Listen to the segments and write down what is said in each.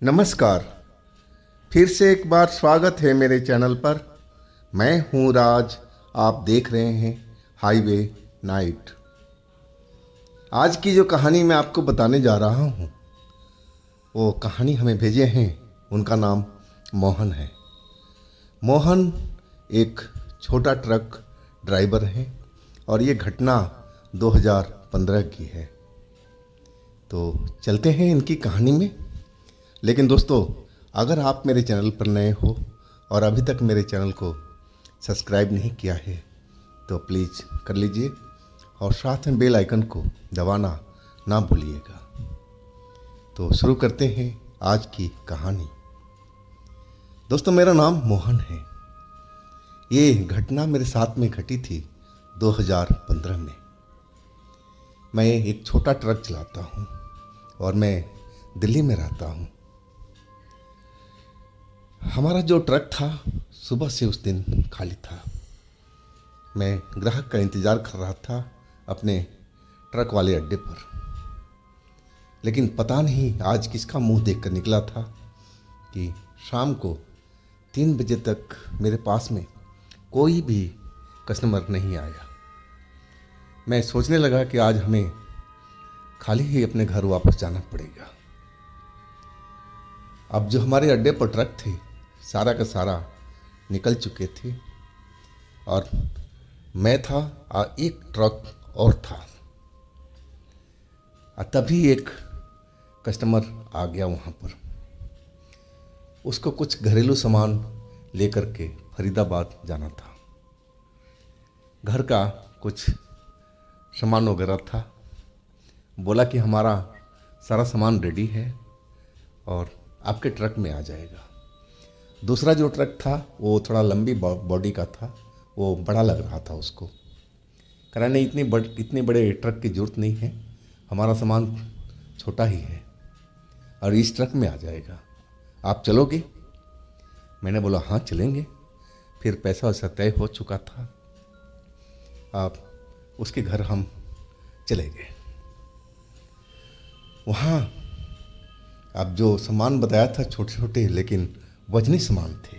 नमस्कार। फिर से एक बार स्वागत है मेरे चैनल पर। मैं हूं राज। आप देख रहे हैं हाईवे नाइट। आज की जो कहानी मैं आपको बताने जा रहा हूं, वो कहानी हमें भेजे हैं, उनका नाम मोहन है। मोहन एक छोटा ट्रक ड्राइवर है और ये घटना 2015 की है। तो चलते हैं इनकी कहानी में। लेकिन दोस्तों, अगर आप मेरे चैनल पर नए हो और अभी तक मेरे चैनल को सब्सक्राइब नहीं किया है तो प्लीज़ कर लीजिए और साथ में बेल आइकन को दबाना ना भूलिएगा। तो शुरू करते हैं आज की कहानी। दोस्तों, मेरा नाम मोहन है। ये घटना मेरे साथ में घटी थी 2015 में। मैं एक छोटा ट्रक चलाता हूँ और मैं दिल्ली में रहता हूँ। हमारा जो ट्रक था सुबह से उस दिन खाली था। मैं ग्राहक का इंतज़ार कर रहा था अपने ट्रक वाले अड्डे पर। लेकिन पता नहीं आज किसका मुंह देखकर निकला था कि शाम को 3 बजे तक मेरे पास में कोई भी कस्टमर नहीं आया। मैं सोचने लगा कि आज हमें खाली ही अपने घर वापस जाना पड़ेगा। अब जो हमारे अड्डे पर ट्रक थे सारा का सारा निकल चुके थे और मैं था और एक ट्रक और था। तभी एक कस्टमर आ गया वहाँ पर। उसको कुछ घरेलू सामान लेकर के फरीदाबाद जाना था। घर का कुछ सामान वगैरह था। बोला कि हमारा सारा सामान रेडी है और आपके ट्रक में आ जाएगा। दूसरा जो ट्रक था वो थोड़ा लंबी बॉडी का था, वो बड़ा लग रहा था उसको। कह रहा नहीं, इतने बड़े ट्रक की ज़रूरत नहीं है, हमारा सामान छोटा ही है और इस ट्रक में आ जाएगा, आप चलोगे? मैंने बोला हाँ चलेंगे। फिर पैसा वैसा तय हो चुका था। आप उसके घर हम चले गए। वहाँ अब जो सामान बताया था छोटे छोटे लेकिन वजनी सामान थे।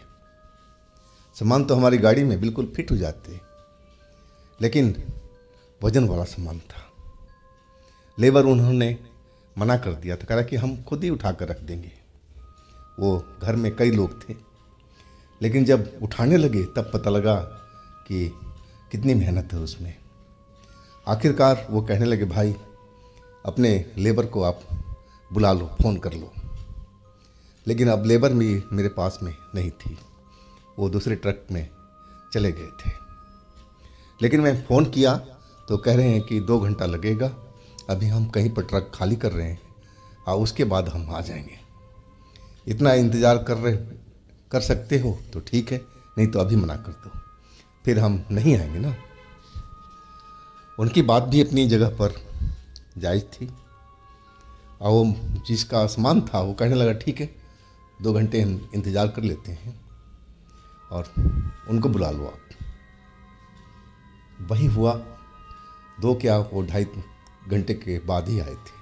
सामान तो हमारी गाड़ी में बिल्कुल फिट हो जाते, लेकिन वजन वाला सामान था। लेबर उन्होंने मना कर दिया था, कहा कि हम खुद ही उठा कर रख देंगे। वो घर में कई लोग थे, लेकिन जब उठाने लगे तब पता लगा कि कितनी मेहनत है उसमें। आखिरकार वो कहने लगे भाई अपने लेबर को आप बुला लो, फ़ोन कर लो। लेकिन अब लेबर भी मेरे पास में नहीं थी, वो दूसरे ट्रक में चले गए थे। लेकिन मैं फ़ोन किया तो कह रहे हैं कि 2 घंटा लगेगा, अभी हम कहीं पर ट्रक खाली कर रहे हैं और उसके बाद हम आ जाएंगे। इतना इंतज़ार कर सकते हो तो ठीक है, नहीं तो अभी मना कर दो, फिर हम नहीं आएंगे ना। उनकी बात भी अपनी जगह पर जायज़ थी और वो जिसका सामान था वो कहने लगा ठीक है, 2 घंटे हम इंतज़ार कर लेते हैं और उनको बुला लो आप। वही हुआ। 2 क्या वो 2.5 घंटे के बाद ही आए थे।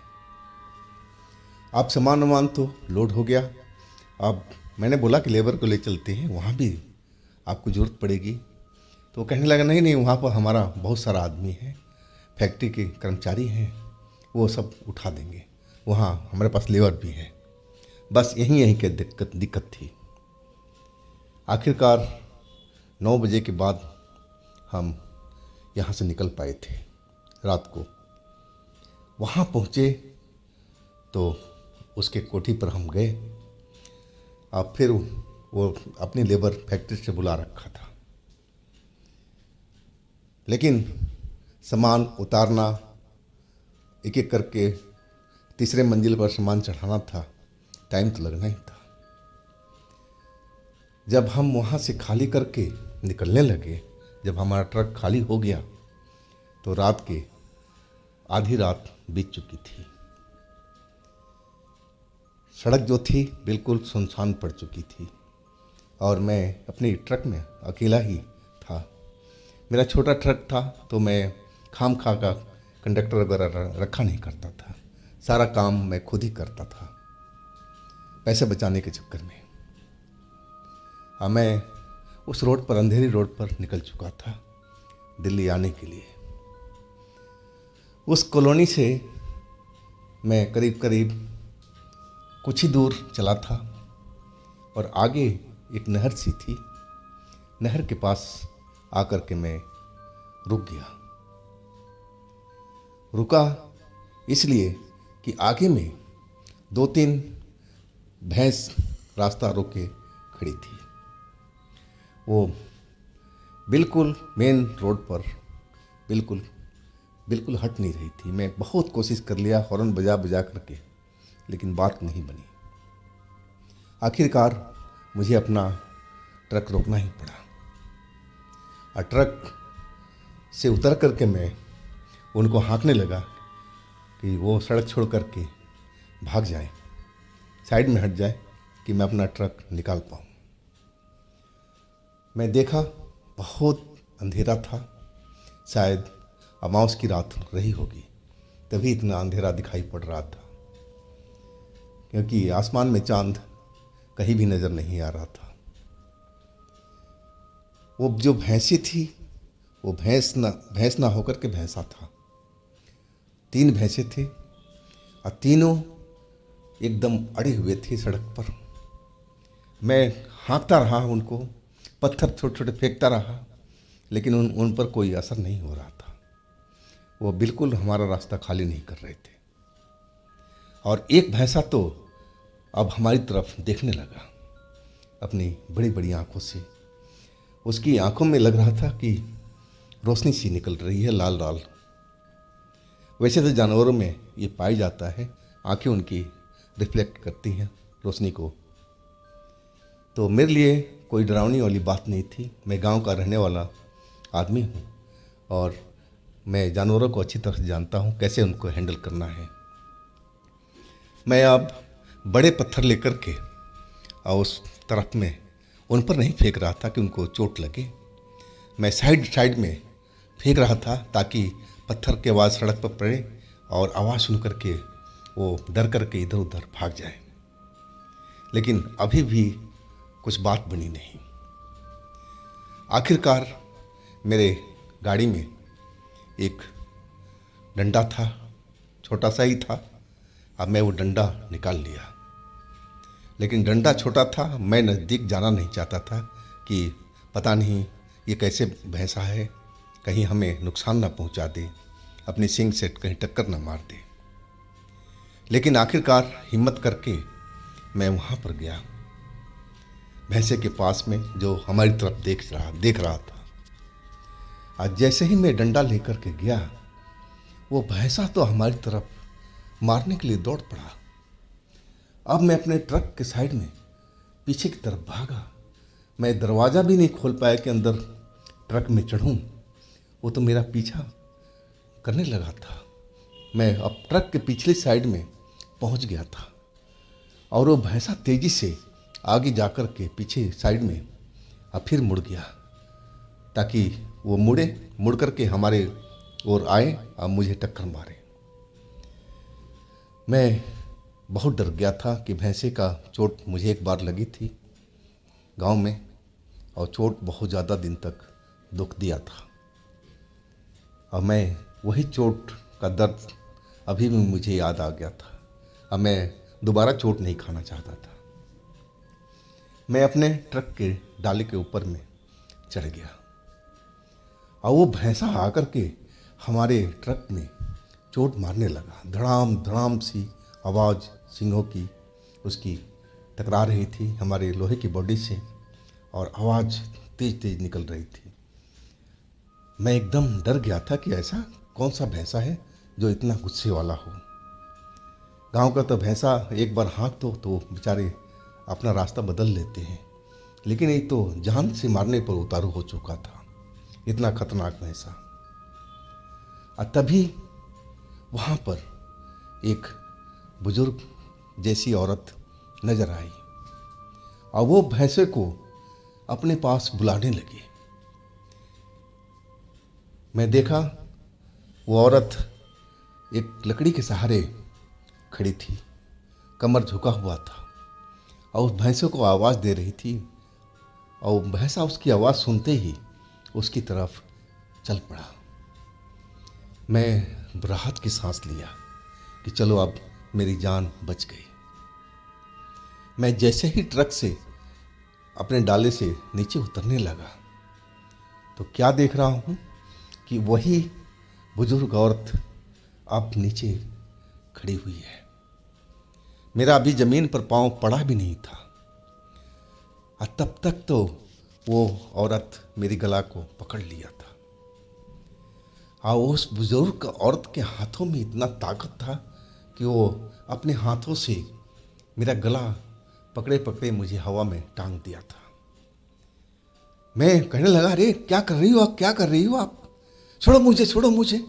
अब सामान तो लोड हो गया। अब मैंने बोला कि लेबर को ले चलते हैं, वहाँ भी आपको ज़रूरत पड़ेगी। तो कहने लगा नहीं नहीं, वहाँ पर हमारा बहुत सारा आदमी है, फैक्ट्री के कर्मचारी हैं, वो सब उठा देंगे, वहाँ हमारे पास लेबर भी है। बस यहीं की दिक्कत थी। आखिरकार 9 बजे के बाद हम यहाँ से निकल पाए थे। रात को वहाँ पहुँचे तो उसके कोठी पर हम गए। अब फिर वो अपनी लेबर फैक्ट्री से बुला रखा था, लेकिन सामान उतारना, एक एक करके तीसरे मंजिल पर सामान चढ़ाना था, टाइम तो लगना ही था। जब हम वहाँ से खाली करके निकलने लगे, जब हमारा ट्रक खाली हो गया तो रात के आधी रात बीत चुकी थी। सड़क जो थी बिल्कुल सुनसान पड़ चुकी थी और मैं अपनी ट्रक में अकेला ही था। मेरा छोटा ट्रक था तो मैं खाम खा का कंडक्टर वगैरह रखा नहीं करता था, सारा काम मैं खुद ही करता था। पैसे बचाने के चक्कर में। अब मैं उस रोड पर, अंधेरी रोड पर निकल चुका था दिल्ली आने के लिए। उस कॉलोनी से मैं करीब करीब कुछ ही दूर चला था और आगे एक नहर सी थी। नहर के पास आकर के मैं रुक गया। रुका इसलिए कि आगे में 2-3 भैंस रास्ता रोक के खड़ी थी। वो बिल्कुल मेन रोड पर बिल्कुल हट नहीं रही थी। मैं बहुत कोशिश कर लिया हॉर्न बजा बजा करके, लेकिन बात नहीं बनी। आखिरकार मुझे अपना ट्रक रोकना ही पड़ा और ट्रक से उतर करके मैं उनको हाँकने लगा कि वो सड़क छोड़ करके भाग जाए, साइड में हट जाए कि मैं अपना ट्रक निकाल पाऊँ। मैं देखा बहुत अंधेरा था, शायद अमावस की रात रही होगी, तभी इतना अंधेरा दिखाई पड़ रहा था, क्योंकि आसमान में चांद कहीं भी नज़र नहीं आ रहा था। वो जो भैंसी थी वो भैंस ना होकर के भैंसा था। 3 भैंसे थे और तीनों एकदम अड़े हुए थे सड़क पर। मैं हाँकता रहा, उनको पत्थर छोटे छोटे फेंकता रहा, लेकिन उन पर कोई असर नहीं हो रहा था। वो बिल्कुल हमारा रास्ता खाली नहीं कर रहे थे। और एक भैंसा तो अब हमारी तरफ देखने लगा अपनी बड़ी बड़ी आंखों से। उसकी आंखों में लग रहा था कि रोशनी सी निकल रही है, लाल लाल। वैसे तो जानवरों में ये पाया जाता है, आंखें उनकी रिफ्लेक्ट करती हैं रोशनी को। तो मेरे लिए कोई डरावनी वाली बात नहीं थी। मैं गांव का रहने वाला आदमी हूँ और मैं जानवरों को अच्छी तरह से जानता हूँ, कैसे उनको हैंडल करना है। मैं अब बड़े पत्थर लेकर के और उस तरफ में उन पर नहीं फेंक रहा था कि उनको चोट लगे। मैं साइड में फेंक रहा था ताकि पत्थर की आवाज़ सड़क पर पड़े और आवाज़ सुन करके वो डर करके इधर उधर भाग जाए। लेकिन अभी भी कुछ बात बनी नहीं। आखिरकार मेरे गाड़ी में एक डंडा था, छोटा सा ही था। अब मैं वो डंडा निकाल लिया, लेकिन डंडा छोटा था। मैं नज़दीक जाना नहीं चाहता था कि पता नहीं ये कैसे भैंसा है, कहीं हमें नुकसान ना पहुंचा दे, अपनी सींग से कहीं टक्कर ना मार दे। लेकिन आखिरकार हिम्मत करके मैं वहाँ पर गया, भैंसे के पास में जो हमारी तरफ देख रहा था। आज जैसे ही मैं डंडा लेकर के गया, वो भैंसा तो हमारी तरफ मारने के लिए दौड़ पड़ा। अब मैं अपने ट्रक के साइड में पीछे की तरफ भागा। मैं दरवाज़ा भी नहीं खोल पाया कि अंदर ट्रक में चढ़ूं। वो तो मेरा पीछा करने लगा था। मैं अब ट्रक के पिछली साइड में पहुंच गया था और वो भैंसा तेज़ी से आगे जाकर के पीछे साइड में अब फिर मुड़ गया, ताकि वो मुड़ करके हमारे ओर आए और मुझे टक्कर मारे। मैं बहुत डर गया था कि भैंसे का चोट मुझे एक बार लगी थी गांव में, और चोट बहुत ज़्यादा दिन तक दुख दिया था। और मैं वही चोट का दर्द अभी भी मुझे याद आ गया था। अब मैं दोबारा चोट नहीं खाना चाहता था। मैं अपने ट्रक के डाले के ऊपर में चढ़ गया और वो भैंसा आकर के हमारे ट्रक में चोट मारने लगा। धड़ाम धड़ाम सी आवाज़ सींगों की उसकी टकरा रही थी हमारे लोहे की बॉडी से, और आवाज़ तेज तेज निकल रही थी। मैं एकदम डर गया था कि ऐसा कौन सा भैंसा है जो इतना गुस्से वाला हो। गांव का तो भैंसा एक बार हाँक दो तो बेचारे अपना रास्ता बदल लेते हैं, लेकिन ये तो जान से मारने पर उतारू हो चुका था, इतना खतरनाक भैंसा। और तभी वहाँ पर एक बुजुर्ग जैसी औरत नजर आई और वो भैंसे को अपने पास बुलाने लगी। मैं देखा वो औरत एक लकड़ी के सहारे खड़ी थी, कमर झुका हुआ था और उस भैंसों को आवाज़ दे रही थी और भैंसा उसकी आवाज़ सुनते ही उसकी तरफ चल पड़ा। मैं राहत की सांस लिया कि चलो अब मेरी जान बच गई। मैं जैसे ही ट्रक से अपने डाले से नीचे उतरने लगा तो क्या देख रहा हूँ कि वही बुजुर्ग औरत अब नीचे खड़ी हुई है। मेरा अभी ज़मीन पर पाँव पड़ा भी नहीं था और तब तक तो वो औरत मेरी गला को पकड़ लिया था और उस बुजुर्ग औरत के हाथों में इतना ताकत था कि वो अपने हाथों से मेरा गला पकड़े पकड़े मुझे हवा में टांग दिया था। मैं कहने लगा, अरे क्या कर रही हो आप, क्या कर रही हो आप, छोड़ो मुझे, छोड़ो मुझे,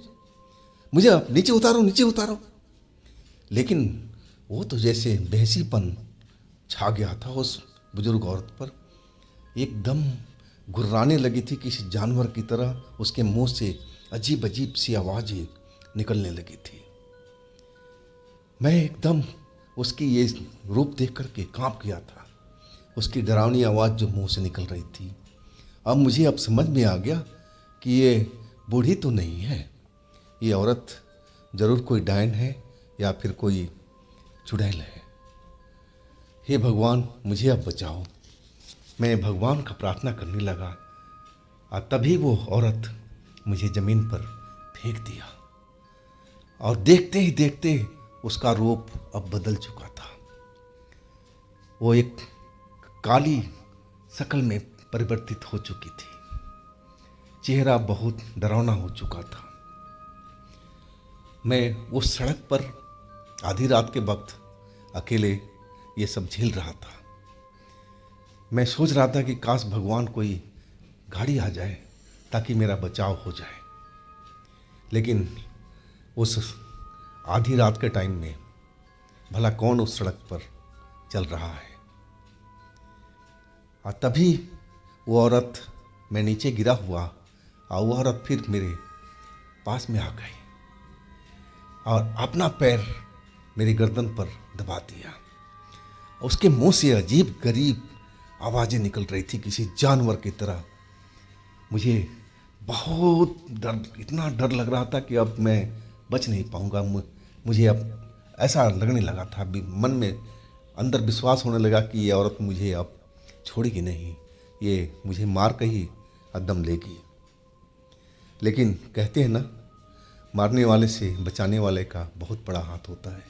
मुझे नीचे उतारो, नीचे उतारो। लेकिन वो तो जैसे बेहसीपन छा गया था उस बुजुर्ग औरत पर। एकदम गुर्राने लगी थी किसी जानवर की तरह। उसके मुंह से अजीब अजीब सी आवाज़ें निकलने लगी थी। मैं एकदम उसकी ये रूप देख कर के काँप गया था। उसकी डरावनी आवाज़ जो मुंह से निकल रही थी, अब समझ में आ गया कि ये बूढ़ी तो नहीं है, ये औरत ज़रूर कोई डायन है या फिर कोई चुड़ैल है। हे भगवान, मुझे अब बचाओ। मैं भगवान का प्रार्थना करने लगा और तभी वो औरत मुझे ज़मीन पर फेंक दिया और देखते ही देखते उसका रूप अब बदल चुका था। वो एक काली शक्ल में परिवर्तित हो चुकी थी। चेहरा बहुत डरावना हो चुका था। मैं उस सड़क पर आधी रात के वक्त अकेले ये सब झेल रहा था। मैं सोच रहा था कि काश भगवान कोई गाड़ी आ जाए ताकि मेरा बचाव हो जाए। लेकिन उस आधी रात के टाइम में भला कौन उस सड़क पर चल रहा है। और तभी वो औरत, मैं नीचे गिरा हुआ और वो औरत फिर मेरे पास में आ गई और अपना पैर मेरी गर्दन पर दबा दिया। उसके मुंह से अजीब गरीब आवाज़ें निकल रही थी किसी जानवर की तरह। मुझे बहुत डर, इतना डर लग रहा था कि अब मैं बच नहीं पाऊंगा। मुझे अब ऐसा लगने लगा था, अभी मन में अंदर विश्वास होने लगा कि ये औरत मुझे अब छोड़ेगी नहीं, ये मुझे मार कर ही दम लेगी। लेकिन कहते हैं ना, मारने वाले से बचाने वाले का बहुत बड़ा हाथ होता है।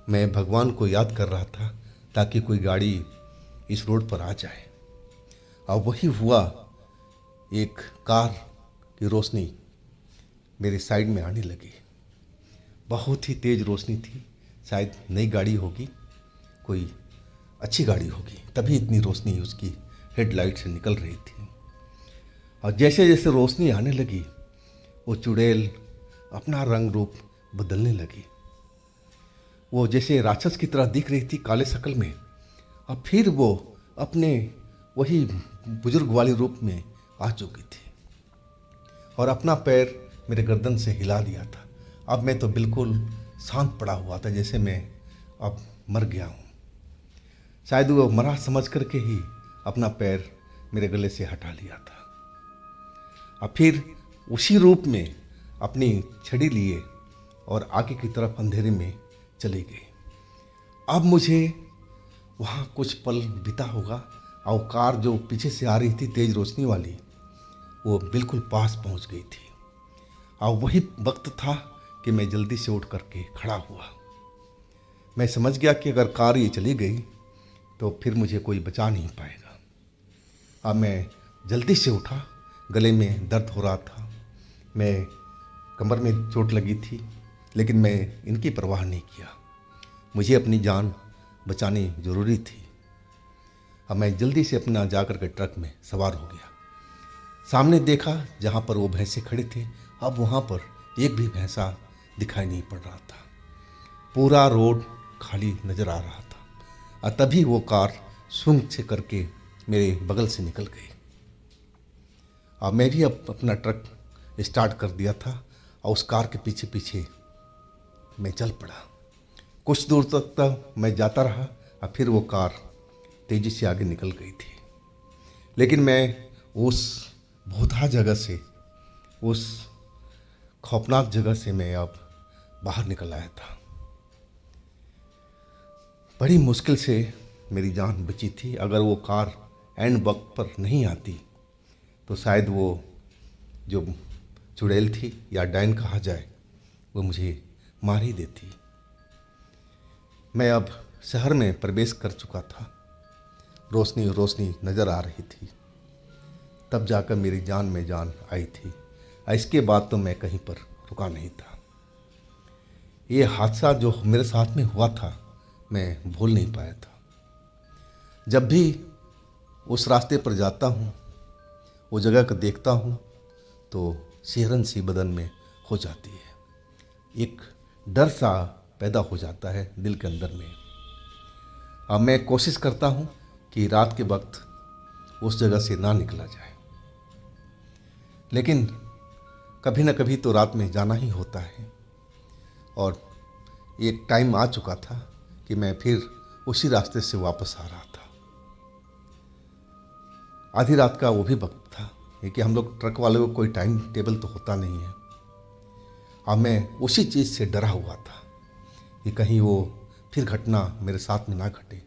मैं भगवान को याद कर रहा था ताकि कोई गाड़ी इस रोड पर आ जाए और वही हुआ। एक कार की रोशनी मेरे साइड में आने लगी। बहुत ही तेज़ रोशनी थी, शायद नई गाड़ी होगी, कोई अच्छी गाड़ी होगी, तभी इतनी रोशनी उसकी हेडलाइट से निकल रही थी। और जैसे जैसे रोशनी आने लगी वो चुड़ैल अपना रंग रूप बदलने लगी। वो जैसे राक्षस की तरह दिख रही थी काले शक्ल में, और फिर वो अपने वही बुजुर्ग वाले रूप में आ चुकी थी और अपना पैर मेरे गर्दन से हिला दिया था। अब मैं तो बिल्कुल शांत पड़ा हुआ था, जैसे मैं अब मर गया हूँ। शायद वो मरा समझ करके ही अपना पैर मेरे गले से हटा लिया था और फिर उसी रूप में अपनी छड़ी लिए और आगे की तरफ अंधेरे में चले गए। अब मुझे वहाँ कुछ पल बिता होगा और कार जो पीछे से आ रही थी तेज़ रोशनी वाली, वो बिल्कुल पास पहुँच गई थी। और वही वक्त था कि मैं जल्दी से उठ करके खड़ा हुआ। मैं समझ गया कि अगर कार ये चली गई तो फिर मुझे कोई बचा नहीं पाएगा। अब मैं जल्दी से उठा, गले में दर्द हो रहा था, मैं कमर में चोट लगी थी, लेकिन मैं इनकी परवाह नहीं किया। मुझे अपनी जान बचानी ज़रूरी थी। अब मैं जल्दी से अपना जाकर के ट्रक में सवार हो गया। सामने देखा जहाँ पर वो भैंसे खड़े थे, अब वहाँ पर एक भी भैंसा दिखाई नहीं पड़ रहा था। पूरा रोड खाली नज़र आ रहा था और तभी वो कार सूंघ से करके मेरे बगल से निकल गई। अब मैं भी अब अपना ट्रक स्टार्ट कर दिया था और उस कार के पीछे पीछे मैं चल पड़ा। कुछ दूर तक मैं जाता रहा और फिर वो कार तेज़ी से आगे निकल गई थी। लेकिन मैं उस भौताहा जगह से, उस खौफनाक जगह से मैं अब बाहर निकल आया था। बड़ी मुश्किल से मेरी जान बची थी। अगर वो कार एंड वक्त पर नहीं आती तो शायद वो जो चुड़ैल थी या डायन कहा जाए, वो मुझे मार ही देती। मैं अब शहर में प्रवेश कर चुका था। रोशनी रोशनी नज़र आ रही थी। तब जाकर मेरी जान में जान आई थी। इसके बाद तो मैं कहीं पर रुका नहीं था। ये हादसा जो मेरे साथ में हुआ था, मैं भूल नहीं पाया था। जब भी उस रास्ते पर जाता हूँ, वो जगह को देखता हूँ, तो सिहरन सी बदन में हो जाती है। एक डर सा पैदा हो जाता है दिल के अंदर में। अब मैं कोशिश करता हूँ कि रात के वक्त उस जगह से ना निकला जाए, लेकिन कभी ना कभी तो रात में जाना ही होता है। और एक टाइम आ चुका था कि मैं फिर उसी रास्ते से वापस आ रहा था। आधी रात का वो भी वक्त था, क्योंकि हम लोग ट्रक वाले को कोई टाइम टेबल तो होता नहीं है। अब मैं उसी चीज़ से डरा हुआ था कि कहीं वो फिर घटना मेरे साथ में ना घटे।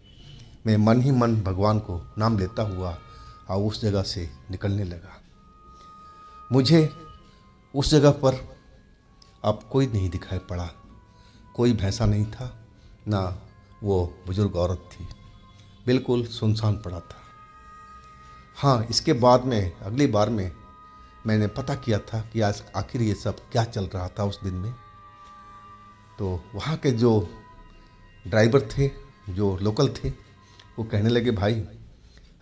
मैं मन ही मन भगवान को नाम लेता हुआ और उस जगह से निकलने लगा। मुझे उस जगह पर अब कोई नहीं दिखाई पड़ा। कोई भैंसा नहीं था, ना वो बुजुर्ग औरत थी। बिल्कुल सुनसान पड़ा था। हाँ, इसके बाद में अगली बार में मैंने पता किया था कि आज आखिर ये सब क्या चल रहा था उस दिन में। तो वहाँ के जो ड्राइवर थे, जो लोकल थे, वो कहने लगे, भाई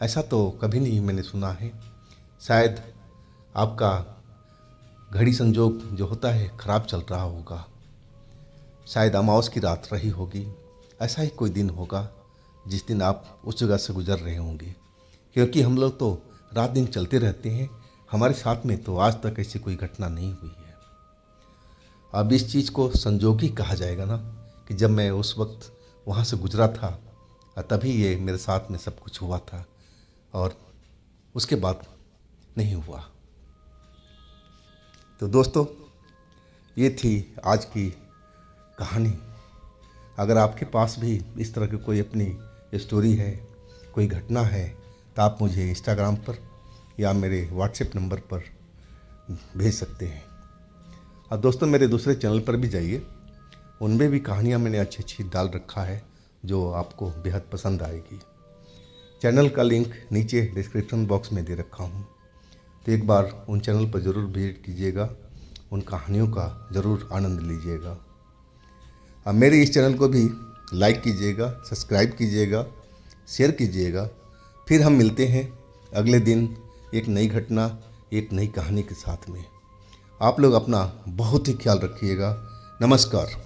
ऐसा तो कभी नहीं मैंने सुना है। शायद आपका घड़ी संजोग जो होता है ख़राब चल रहा होगा। शायद अमावस की रात रही होगी। ऐसा ही कोई दिन होगा जिस दिन आप उस जगह से गुजर रहे होंगे, क्योंकि हम लोग तो रात दिन चलते रहते हैं। हमारे साथ में तो आज तक ऐसी कोई घटना नहीं हुई है। अब इस चीज़ को संजोग ही कहा जाएगा ना, कि जब मैं उस वक्त वहाँ से गुजरा था तभी ये मेरे साथ में सब कुछ हुआ था, और उसके बाद नहीं हुआ। तो दोस्तों, ये थी आज की कहानी। अगर आपके पास भी इस तरह की कोई अपनी स्टोरी है, कोई घटना है, तो आप मुझे इंस्टाग्राम पर या मेरे व्हाट्सएप नंबर पर भेज सकते हैं। और दोस्तों, मेरे दूसरे चैनल पर भी जाइए, उनमें भी कहानियाँ मैंने अच्छी अच्छी डाल रखा है जो आपको बेहद पसंद आएगी। चैनल का लिंक नीचे डिस्क्रिप्शन बॉक्स में दे रखा हूँ, तो एक बार उन चैनल पर ज़रूर विजिट कीजिएगा, उन कहानियों का ज़रूर आनंद लीजिएगा। अब मेरे इस चैनल को भी लाइक कीजिएगा, सब्सक्राइब कीजिएगा, शेयर कीजिएगा। फिर हम मिलते हैं अगले दिन एक नई घटना, एक नई कहानी के साथ में। आप लोग अपना बहुत ही ख्याल रखिएगा। नमस्कार।